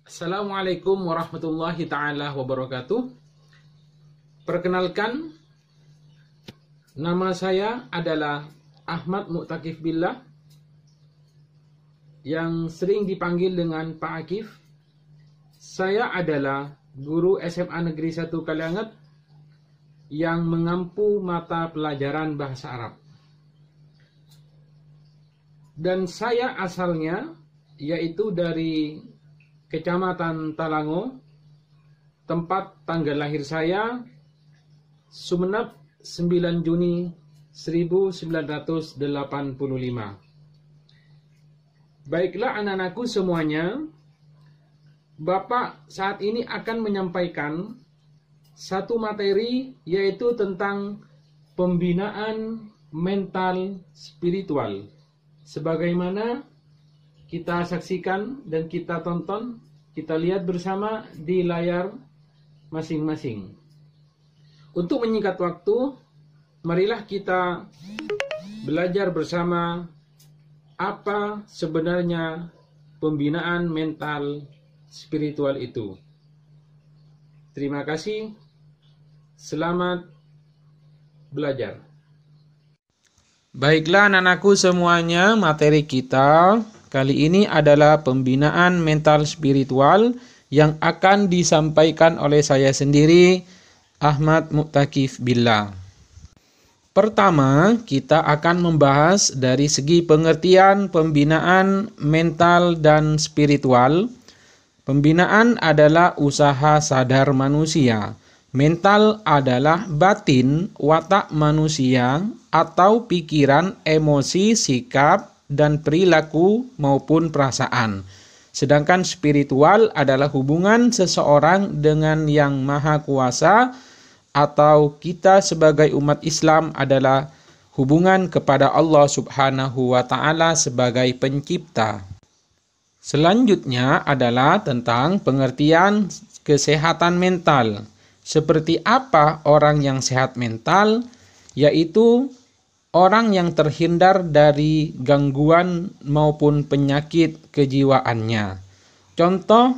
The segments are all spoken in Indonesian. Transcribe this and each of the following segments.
Assalamualaikum warahmatullahi ta'ala wabarakatuh. Perkenalkan, nama saya adalah Ahmad Mu'takif Billah, yang sering dipanggil dengan Pak Akif. Saya adalah guru SMA Negeri 1 Kalianget yang mengampu mata pelajaran bahasa Arab. Dan saya asalnya yaitu dari Kecamatan Talango, tempat tanggal lahir saya Sumeneb 9 Juni 1985. Baiklah anak-anakku semuanya, Bapak saat ini akan menyampaikan satu materi yaitu tentang pembinaan mental spiritual. Sebagaimana kita saksikan dan kita tonton, kita lihat bersama di layar masing-masing. Untuk menyingkat waktu, marilah kita belajar bersama apa sebenarnya pembinaan mental spiritual itu. Terima kasih. Selamat belajar. Baiklah anak-anakku semuanya, materi kita kali ini adalah pembinaan mental spiritual yang akan disampaikan oleh saya sendiri, Ahmad Mu'takif Billah. Pertama, kita akan membahas dari segi pengertian pembinaan mental dan spiritual. Pembinaan adalah usaha sadar manusia. Mental adalah batin, watak manusia atau pikiran, emosi, sikap, dan perilaku maupun perasaan. Sedangkan spiritual adalah hubungan seseorang dengan Yang Maha Kuasa, atau kita sebagai umat Islam adalah hubungan kepada Allah Subhanahu wa Ta'ala sebagai pencipta. Selanjutnya adalah tentang pengertian kesehatan mental. Seperti apa orang yang sehat mental? Yaitu orang yang terhindar dari gangguan maupun penyakit kejiwaannya. Contoh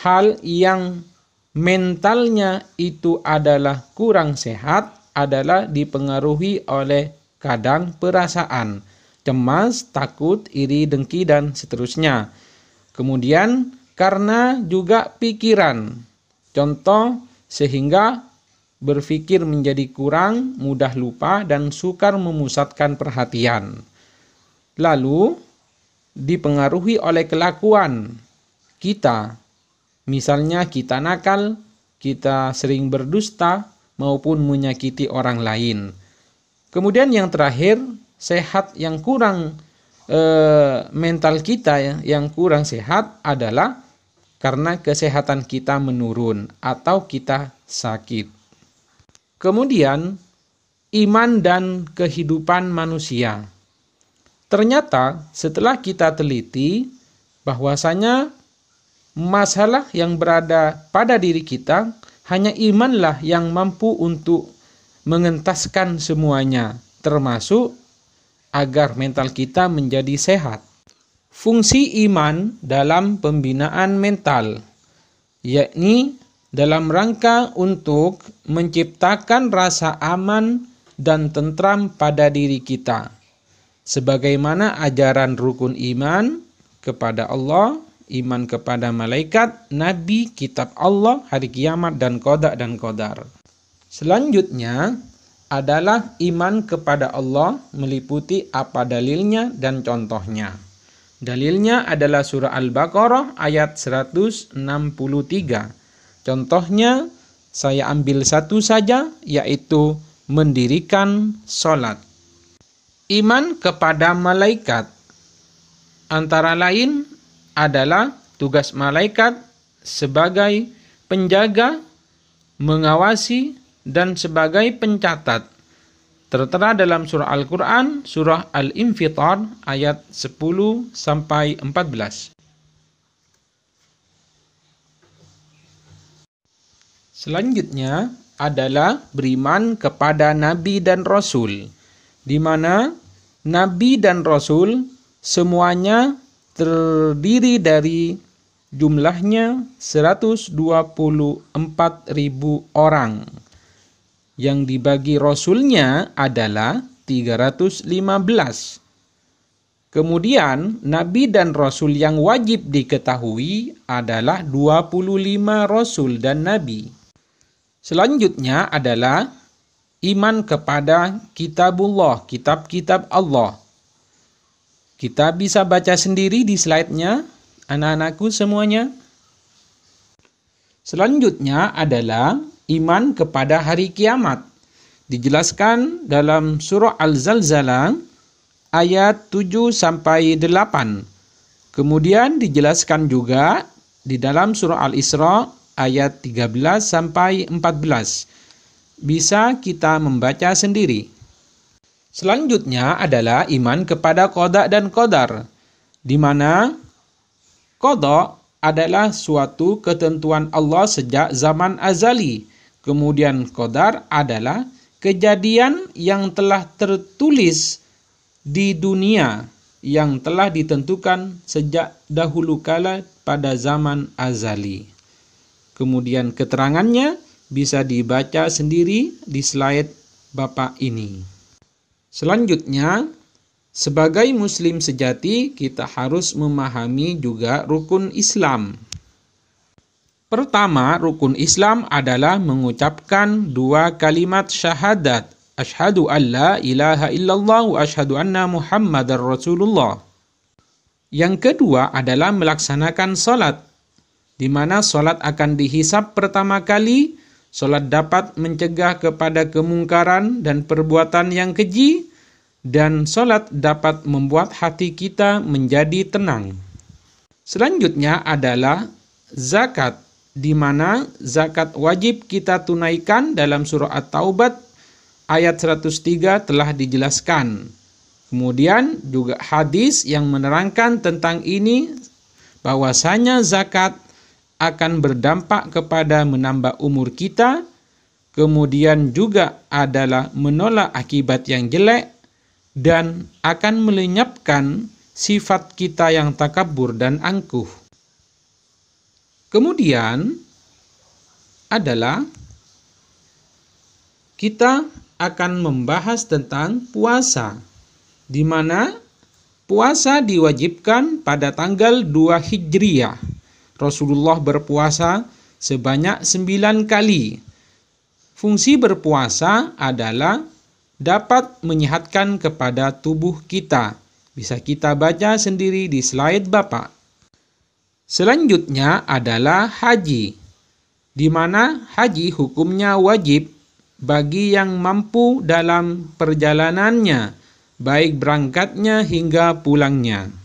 hal yang mentalnya itu adalah kurang sehat adalah dipengaruhi oleh kadang perasaan, cemas, takut, iri, dengki, dan seterusnya. Kemudian karena juga pikiran, contoh sehingga berpikir menjadi kurang, mudah lupa, dan sukar memusatkan perhatian. Lalu, dipengaruhi oleh kelakuan kita. Misalnya kita nakal, kita sering berdusta, maupun menyakiti orang lain. Kemudian yang terakhir, sehat yang kurang, mental kita yang kurang sehat adalah karena kesehatan kita menurun atau kita sakit. Kemudian, iman dan kehidupan manusia. Ternyata setelah kita teliti bahwasanya masalah yang berada pada diri kita, hanya imanlah yang mampu untuk mengentaskan semuanya, termasuk agar mental kita menjadi sehat. Fungsi iman dalam pembinaan mental, yakni dalam rangka untuk menciptakan rasa aman dan tentram pada diri kita. Sebagaimana ajaran rukun iman kepada Allah, iman kepada malaikat, nabi, kitab Allah, hari kiamat, dan qada dan qadar. Selanjutnya adalah iman kepada Allah meliputi apa dalilnya dan contohnya. Dalilnya adalah surah Al-Baqarah ayat 163. Contohnya, saya ambil satu saja, yaitu mendirikan sholat. Iman kepada malaikat, antara lain adalah tugas malaikat sebagai penjaga, mengawasi, dan sebagai pencatat. Tertera dalam surah Al-Quran, surah Al-Infitar, ayat 10-14. Selanjutnya adalah beriman kepada Nabi dan Rasul, di mana Nabi dan Rasul semuanya terdiri dari jumlahnya 124.000 orang. Yang dibagi Rasulnya adalah 315. Kemudian Nabi dan Rasul yang wajib diketahui adalah 25 Rasul dan Nabi. Selanjutnya adalah iman kepada kitabullah, kitab-kitab Allah. Kita bisa baca sendiri di slide-nya, anak-anakku semuanya. Selanjutnya adalah iman kepada hari kiamat. Dijelaskan dalam surah Al-Zalzalah ayat 7-8. Kemudian dijelaskan juga di dalam surah Al-Isra ayat 13-14. Bisa kita membaca sendiri. Selanjutnya adalah iman kepada qada dan qadar, di mana qada adalah suatu ketentuan Allah sejak zaman azali. Kemudian qadar adalah kejadian yang telah tertulis di dunia, yang telah ditentukan sejak dahulu kala pada zaman azali. Kemudian keterangannya bisa dibaca sendiri di slide Bapak ini. Selanjutnya, sebagai muslim sejati kita harus memahami juga rukun Islam. Pertama, rukun Islam adalah mengucapkan 2 kalimat syahadat. Asyhadu an la ilaha illallah wa asyhadu anna Muhammadar Rasulullah. Yang kedua adalah melaksanakan salat, di mana salat akan dihisab pertama kali. Salat dapat mencegah kepada kemungkaran dan perbuatan yang keji, dan salat dapat membuat hati kita menjadi tenang. Selanjutnya adalah zakat, di mana zakat wajib kita tunaikan dalam surah At-Taubah ayat 103 telah dijelaskan. Kemudian juga hadis yang menerangkan tentang ini, bahwasanya zakat akan berdampak kepada menambah umur kita, kemudian juga adalah menolak akibat yang jelek, dan akan melenyapkan sifat kita yang takabur dan angkuh. Kemudian adalah kita akan membahas tentang puasa, di mana puasa diwajibkan pada tanggal 2 Hijriah. Rasulullah berpuasa sebanyak 9 kali. Fungsi berpuasa adalah dapat menyehatkan kepada tubuh kita. Bisa kita baca sendiri di slide Bapak. Selanjutnya adalah haji, di mana haji hukumnya wajib bagi yang mampu dalam perjalanannya, baik berangkatnya hingga pulangnya.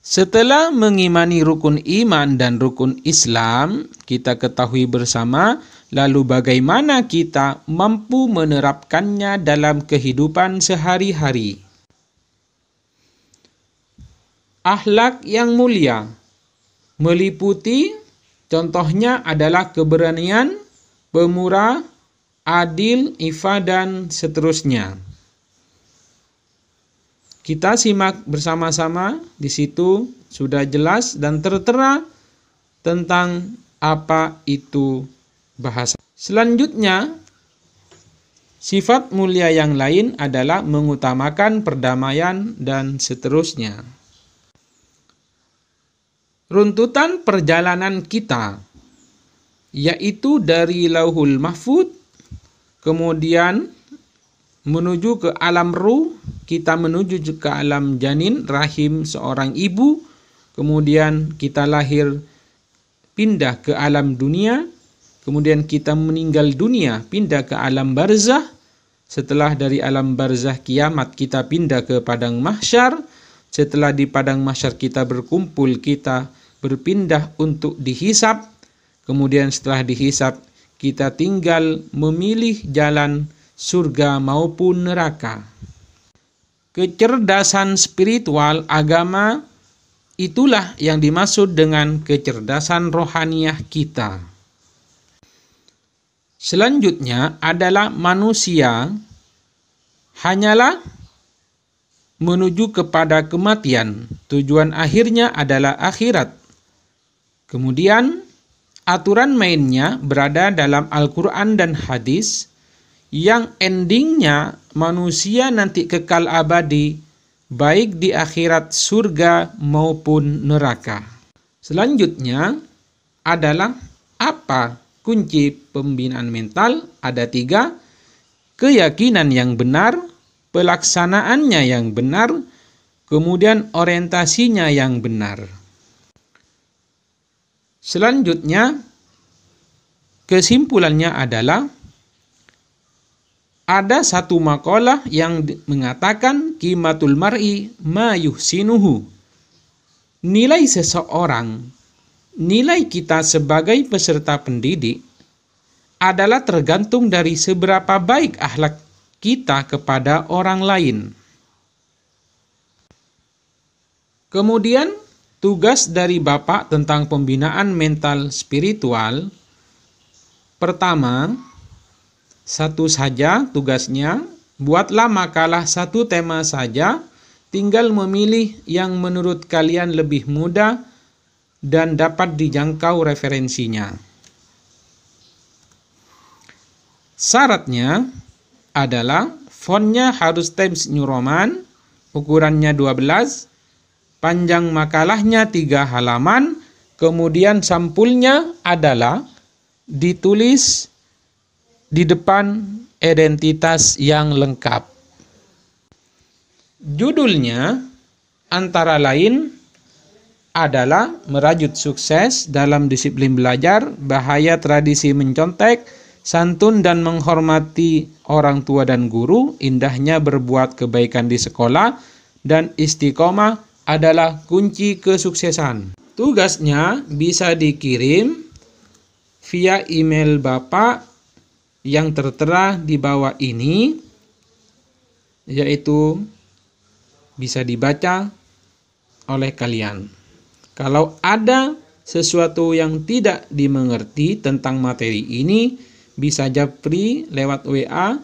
Setelah mengimani rukun iman dan rukun Islam, kita ketahui bersama, lalu bagaimana kita mampu menerapkannya dalam kehidupan sehari-hari. Akhlak yang mulia meliputi, contohnya adalah keberanian, pemurah, adil, ifah, dan seterusnya. Kita simak bersama-sama, di situ sudah jelas dan tertera tentang apa itu bahasa. Selanjutnya, sifat mulia yang lain adalah mengutamakan perdamaian dan seterusnya. Runtutan perjalanan kita, yaitu dari Lauhul Mahfuz, kemudian menuju ke alam ruh, kita menuju ke alam janin, rahim seorang ibu, kemudian kita lahir, pindah ke alam dunia, kemudian kita meninggal dunia, pindah ke alam barzah, setelah dari alam barzah kiamat kita pindah ke padang mahsyar, setelah di padang mahsyar kita berkumpul, kita berpindah untuk dihisab, kemudian setelah dihisab kita tinggal memilih jalan surga maupun neraka. Kecerdasan spiritual agama itulah yang dimaksud dengan kecerdasan rohaniah kita. Selanjutnya adalah manusia hanyalah menuju kepada kematian. Tujuan akhirnya adalah akhirat. Kemudian aturan mainnya berada dalam Al-Quran dan hadis yang endingnya manusia nanti kekal abadi baik di akhirat surga maupun neraka. Selanjutnya adalah apa kunci pembinaan mental? Ada 3, keyakinan yang benar, pelaksanaannya yang benar, kemudian orientasinya yang benar. Selanjutnya, kesimpulannya adalah ada satu makalah yang mengatakan qimatul mar'i ma yuhsinuhu. Nilai seseorang, nilai kita sebagai peserta pendidik adalah tergantung dari seberapa baik akhlak kita kepada orang lain. Kemudian, tugas dari Bapak tentang pembinaan mental spiritual. Pertama, satu saja tugasnya, buatlah makalah satu tema saja, tinggal memilih yang menurut kalian lebih mudah dan dapat dijangkau referensinya. Syaratnya adalah fontnya harus Times New Roman, ukurannya 12, panjang makalahnya 3 halaman, kemudian sampulnya adalah ditulis di depan identitas yang lengkap. Judulnya antara lain adalah Merajut Sukses dalam Disiplin Belajar, Bahaya Tradisi Mencontek, Santun dan Menghormati Orang Tua dan Guru, Indahnya Berbuat Kebaikan di Sekolah, dan Istiqomah adalah kunci kesuksesan. Tugasnya bisa dikirim via email Bapak yang tertera di bawah ini, yaitu bisa dibaca oleh kalian. Kalau ada sesuatu yang tidak dimengerti tentang materi ini, bisa japri lewat WA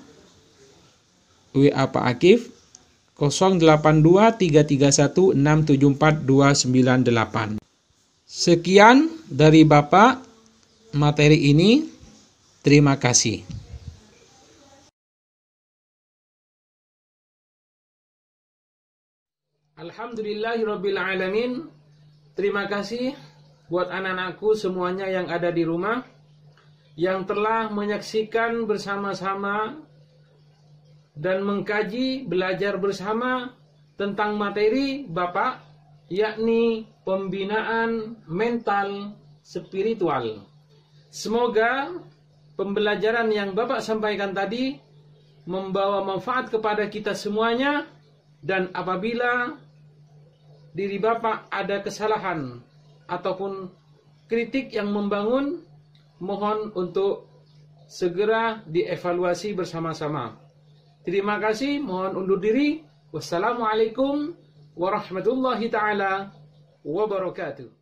Pak Akif 082331674298. Sekian dari Bapak materi ini. Terima kasih. Alhamdulillahirrabbilalamin. Terima kasih buat anak-anakku semuanya yang ada di rumah, yang telah menyaksikan bersama-sama dan mengkaji, belajar bersama tentang materi Bapak, yakni pembinaan mental spiritual. Semoga pembelajaran yang Bapak sampaikan tadi membawa manfaat kepada kita semuanya, dan apabila diri Bapak ada kesalahan ataupun kritik yang membangun, mohon untuk segera dievaluasi bersama-sama. Terima kasih, mohon undur diri. Wassalamualaikum warahmatullahi taala wabarakatuh.